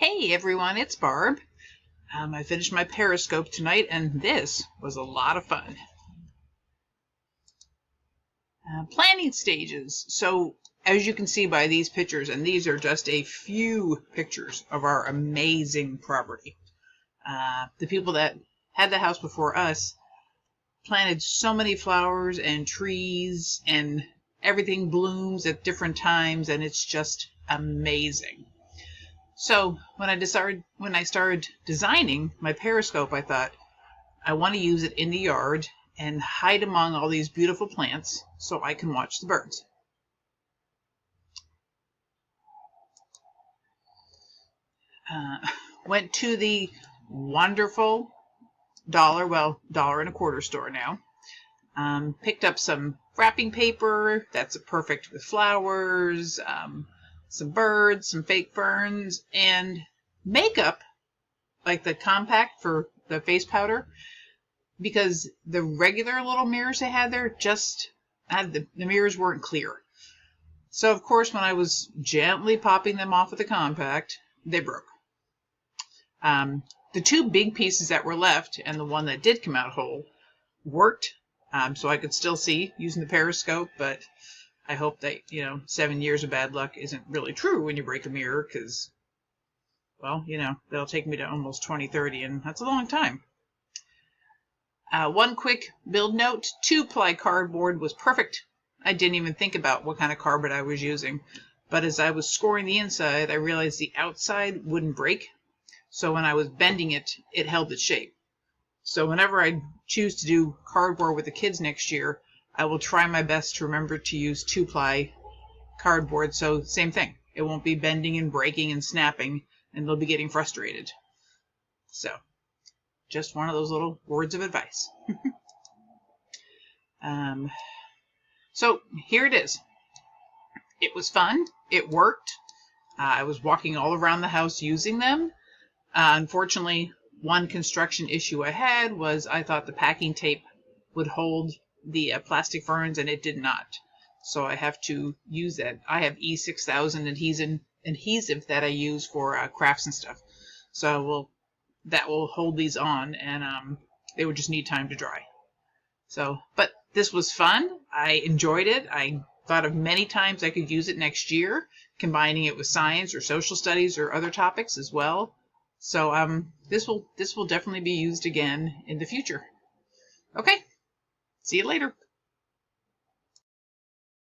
Hey everyone, it's Barb. I finished my periscope tonight and this was a lot of fun. Planning stages. So as you can see by these pictures, and these are just a few pictures of our amazing property. The people that had the house before us planted so many flowers and trees and everything blooms at different times and it's just amazing. So when I started designing my periscope, I thought I want to use it in the yard and hide among all these beautiful plants so I can watch the birds. Went to the wonderful $1.25 store now. Picked up some wrapping paper that's perfect with flowers, some birds, some fake ferns, and makeup, like the compact for the face powder, because the regular little mirrors I had there the mirrors weren't clear. So of course when I was gently popping them off with the compact, they broke. The two big pieces that were left and the one that did come out whole worked, so I could still see using the periscope, but I hope that, 7 years of bad luck isn't really true when you break a mirror, because, well, that'll take me to almost 2030, and that's a long time. One quick build note, 2-ply cardboard was perfect. I didn't even think about what kind of cardboard I was using, but as I was scoring the inside, I realized the outside wouldn't break, so when I was bending it, it held its shape. So whenever I choose to do cardboard with the kids next year, I will try my best to remember to use 2-ply cardboard, so same thing. It won't be bending and breaking and snapping, and they'll be getting frustrated. So, just one of those little words of advice. So, here it is. It was fun. It worked. I was walking all around the house using them. Unfortunately, one construction issue I had was I thought the packing tape would hold the plastic ferns, and it did not. So I have to use that. I have E6000 adhesive that I use for crafts and stuff. So that will hold these on, and they would just need time to dry. So, but this was fun. I enjoyed it. I thought of many times I could use it next year, combining it with science or social studies or other topics as well. So this will definitely be used again in the future. Okay. See you later.